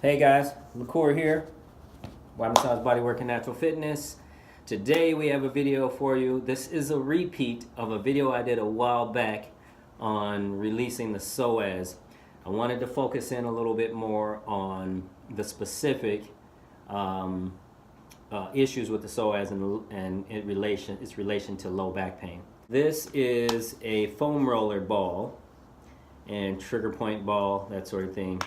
Hey guys, LaCour here, Massage Bodywork and Natural Fitness. Today we have a video for you. This is a repeat of a video I did a while back on releasing the Psoas. I wanted to focus in a little bit more on the specific issues with the Psoas and its relation to low back pain. This is a foam roller ball and trigger point ball, that sort of thing.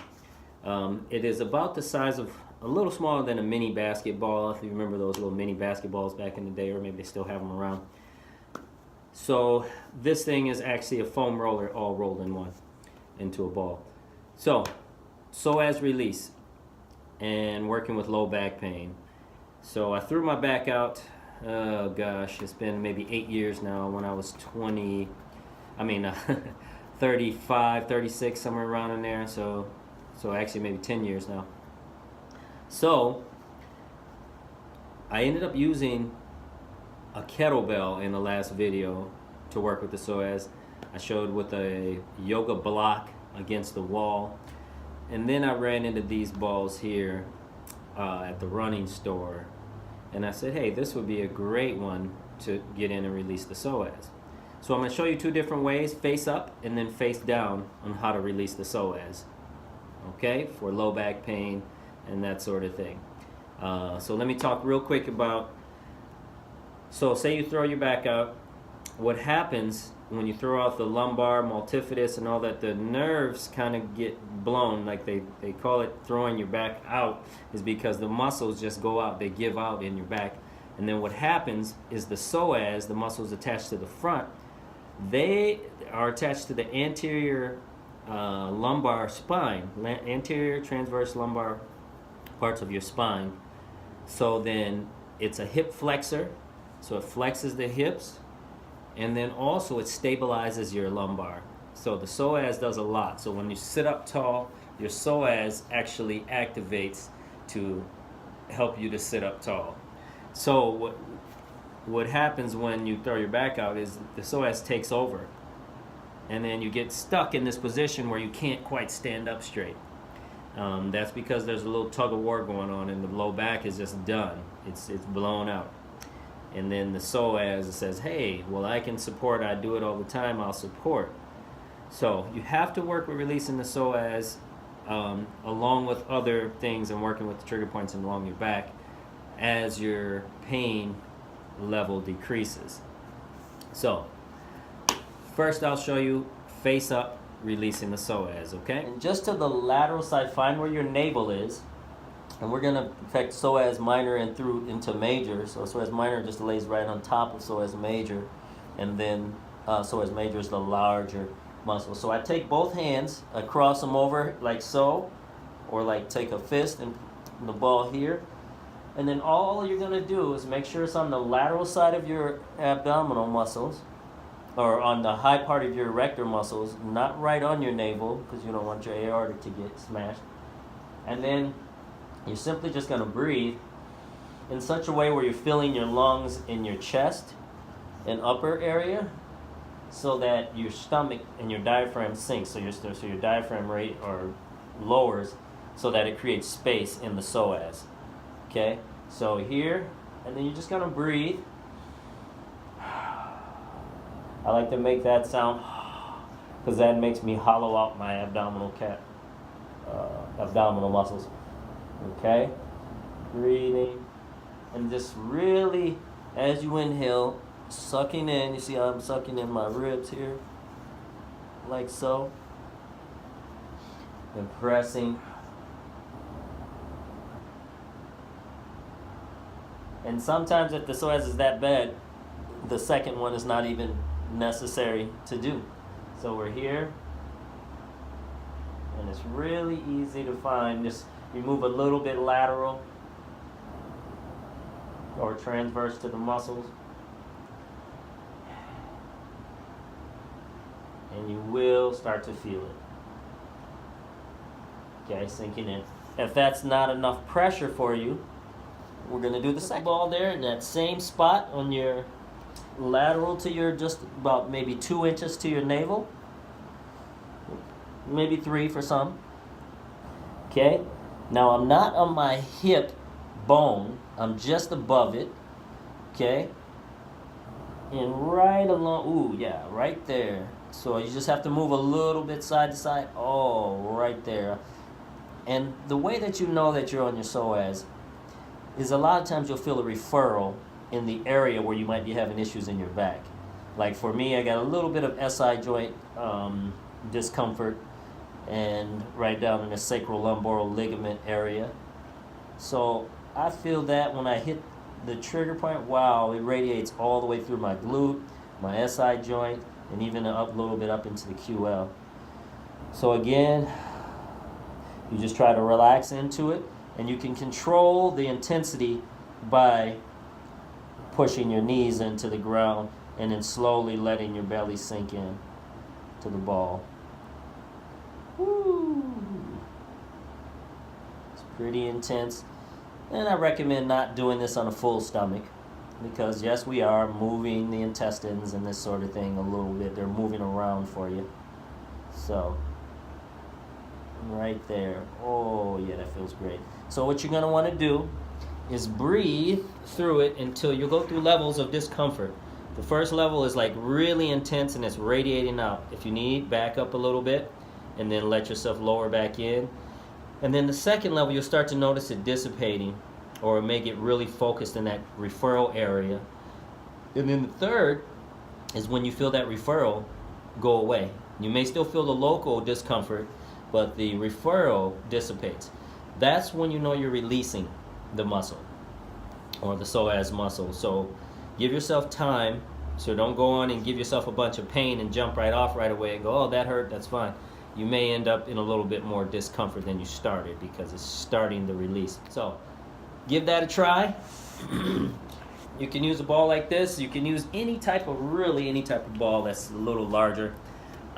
It is about the size of a little smaller than a mini basketball, if you remember those little mini basketballs back in the day, or maybe they still have them around. So this thing is actually a foam roller all rolled in one into a ball. So Psoas release and working with low back pain. So I threw my back out, oh gosh, it's been maybe 8 years now. When I was 35, 36, somewhere around in there. So actually maybe 10 years now. So I ended up using a kettlebell in the last video to work with the Psoas. I showed with a yoga block against the wall. And then I ran into these balls here at the running store. And I said, hey, this would be a great one to get in and release the Psoas. So I'm going to show you two different ways, face up and then face down, on how to release the Psoas. Okay, for low back pain and that sort of thing. So let me talk real quick about, so say you throw your back out, what happens when you throw out the lumbar, multifidus and all that, the nerves kind of get blown, like they call it throwing your back out, is because the muscles just go out, they give out in your back. And then what happens is the psoas, the muscles attached to the front, they are attached to the anterior lumbar spine, anterior transverse lumbar parts of your spine. So then it's a hip flexor, so it flexes the hips, and then also it stabilizes your lumbar. So the psoas does a lot. So when you sit up tall, your psoas actually activates to help you to sit up tall. So what happens when you throw your back out is the psoas takes over, and then you get stuck in this position where you can't quite stand up straight. That's because there's a little tug of war going on, and the low back is just done. It's blown out. And then the psoas says, hey, well, I can support, I do it all the time, I'll support. So you have to work with releasing the psoas along with other things and working with the trigger points and along your back as your pain level decreases. So first I'll show you face up, releasing the psoas, okay? And just to the lateral side, find where your navel is. And we're going to affect psoas minor and through into major. So psoas minor just lays right on top of psoas major. And then psoas major is the larger muscle. So I take both hands, I cross them over like so, or like take a fist and the ball here. And then all you're going to do is make sure it's on the lateral side of your abdominal muscles, or on the high part of your erector muscles, not right on your navel, because you don't want your aorta to get smashed. And then you're simply just going to breathe in such a way where you're filling your lungs in your chest and upper area, so that your stomach and your diaphragm sinks, so your diaphragm rate or lowers, so that it creates space in the psoas. Okay, so here, and then you're just going to breathe. I like to make that sound because that makes me hollow out my abdominal muscles. Okay, breathing, and just really, as you inhale, sucking in. You see how I'm sucking in my ribs here, like so, and pressing. And sometimes if the psoas is that bad, the second one is not even necessary to do. So we're here, and it's really easy to find. Just you move a little bit lateral or transverse to the muscles, and you will start to feel it. Okay, sinking in. If that's not enough pressure for you, we're going to do the second ball there in that same spot on your lateral to your, just about maybe 2 inches to your navel. maybe 3 for some. Okay, Now I'm not on my hip bone, I'm just above it, okay? And right along, ooh, yeah, right there. So you just have to move a little bit side to side. Oh, right there. And the way that you know that you're on your psoas is a lot of times you'll feel a referral in the area where you might be having issues in your back. Like for me, I got a little bit of SI joint discomfort and right down in the sacrolumboral ligament area. So I feel that when I hit the trigger point, wow, it radiates all the way through my glute, my SI joint, and even a little bit up into the QL. So again, you just try to relax into it, and you can control the intensity by pushing your knees into the ground and then slowly letting your belly sink in to the ball. Woo! It's pretty intense. And I recommend not doing this on a full stomach because, yes, we are moving the intestines and this sort of thing a little bit. They're moving around for you. So, right there. Oh, yeah, that feels great. So what you're going to want to do is breathe through it until you go through levels of discomfort. The first level is like really intense and it's radiating out. If you need, back up a little bit and then let yourself lower back in. And then the second level, you'll start to notice it dissipating or it may get really focused in that referral area. And then the third is when you feel that referral go away. You may still feel the local discomfort, but the referral dissipates. That's when you know you're releasing the muscle or the psoas muscle. So give yourself time. So don't go on and give yourself a bunch of pain and jump right off right away and go, oh, that hurt, that's fine. You may end up in a little bit more discomfort than you started because it's starting the release. So give that a try. You can use a ball like this. You can use any type of ball that's a little larger.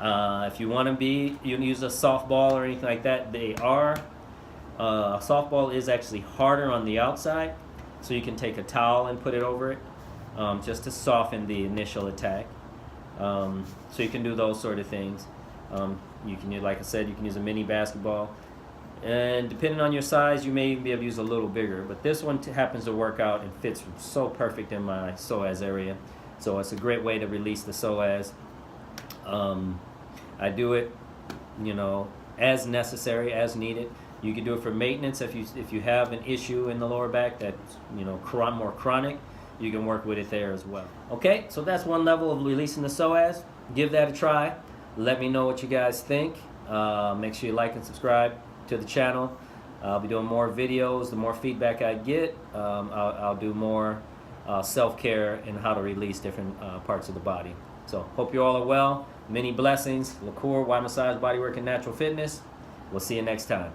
If you want to you can use a softball or anything like that. They are. A softball is actually harder on the outside, so you can take a towel and put it over it just to soften the initial attack. So you can do those sort of things. You can use, like I said, you can use a mini basketball. And depending on your size, you may be able to use a little bigger. But this one happens to work out and fits so perfect in my psoas area. So it's a great way to release the psoas. I do it, as necessary, as needed. You can do it for maintenance if you have an issue in the lower back that's more chronic. You can work with it there as well. Okay, so that's one level of releasing the psoas. Give that a try. Let me know what you guys think. Make sure you like and subscribe to the channel. I'll be doing more videos. The more feedback I get, I'll do more self-care and how to release different parts of the body. So hope you all are well. Many blessings. Lacour, Why Massage Bodywork and Natural Fitness. We'll see you next time.